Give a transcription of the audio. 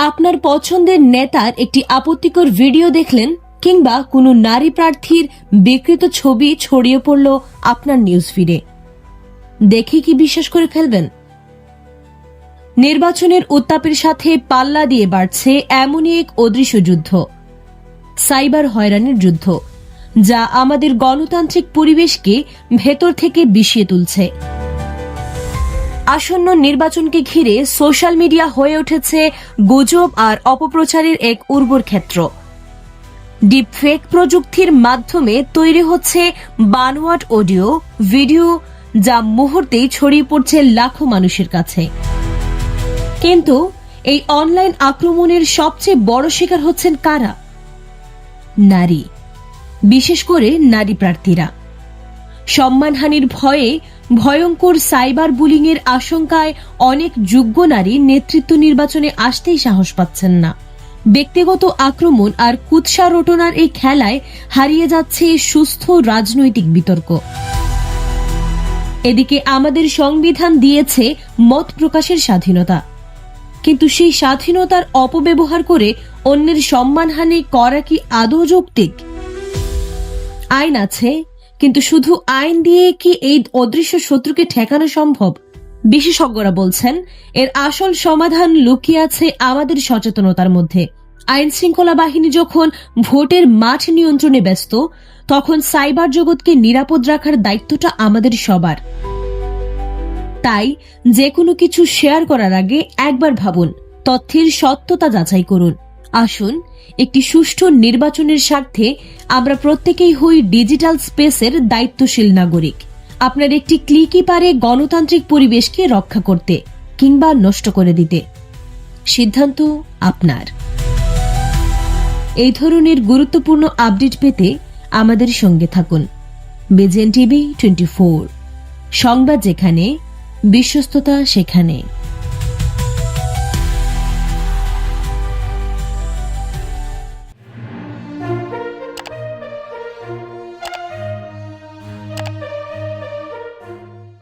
আপনার পছন্দের নেতার একটি আপত্তিকর ভিডিও দেখলেন কিংবা কোনো নারী প্রার্থীর বিকৃত ছবি ছড়িয়ে পড়ল আপনার নিউজ ফিডে, দেখে কি বিশ্বাস করে ফেলবেন? নির্বাচনের উত্তাপের সাথে পাল্লা দিয়ে বাড়ছে এমনই এক অদৃশ্য যুদ্ধ, সাইবার হয়রানির যুদ্ধ, যা আমাদের গণতান্ত্রিক পরিবেশকে ভেতর থেকে বিষিয়ে তুলছে। আসন্ন নির্বাচনকে ঘিরে সোশ্যাল মিডিয়া হয়ে উঠেছে গুজব আর অপপ্রচারের এক উর্বর ক্ষেত্র। ডিপফেক প্রযুক্তির মাধ্যমে তৈরি হচ্ছে বানোয়াট অডিও, ভিডিও, যা মুহূর্তেই ছড়িয়ে পড়ছে লাখো মানুষের কাছে। কিন্তু এই অনলাইন আক্রমণের সবচেয়ে বড় শিকার হচ্ছেন কারা? নারী, বিশেষ করে নারী প্রার্থীরা। সম্মানহানির ভয়ে, ভয়ঙ্কর সাইবার বুলিং এর আশঙ্কায় অনেক যোগ্য নারী নেতৃত্ব নির্বাচনে আসতেই সাহস পাচ্ছেন না। ব্যক্তিগত আক্রমণ আর কুৎসা রটনার এই খেলায় হারিয়ে যাচ্ছে সুস্থ রাজনৈতিক বিতর্ক। এদিকে আমাদের সংবিধান দিয়েছে মত প্রকাশের স্বাধীনতা, কিন্তু সেই স্বাধীনতার অপব্যবহার করে অন্যের সম্মানহানি করা কি আদৌ যৌক্তিক? আইন আছে, কিন্তু শুধু আইন দিয়ে কি এই অদৃশ্য শত্রুকে ঠেকানো সম্ভব? বিশেষজ্ঞরা বলছেন এর আসল সমাধান লুকিয়ে আছে আমাদের সচেতনতার মধ্যে। আইন শৃঙ্খলা বাহিনী যখন ভোটের মাঠ নিয়ন্ত্রণে ব্যস্ত, তখন সাইবার জগৎকে নিরাপদ রাখার দায়িত্বটা আমাদের সবার। তাই যে কোনো কিছু শেয়ার করার আগে একবার ভাবুন, তথ্যের সত্যতা যাচাই করুন। আসুন একটি সুষ্ঠু নির্বাচনের স্বার্থে আমরা প্রত্যেকেই হই ডিজিটাল স্পেসের দায়িত্বশীল নাগরিক। আপনার একটি ক্লিকই পারে গণতান্ত্রিক পরিবেশকে রক্ষা করতে কিংবা নষ্ট করে দিতে। সিদ্ধান্ত আপনার। এই ধরনের গুরুত্বপূর্ণ আপডেট পেতে আমাদের সঙ্গে থাকুন। বিজেএন টিভি 24, সংবাদ যেখানে, বিশ্বস্ততা সেখানে।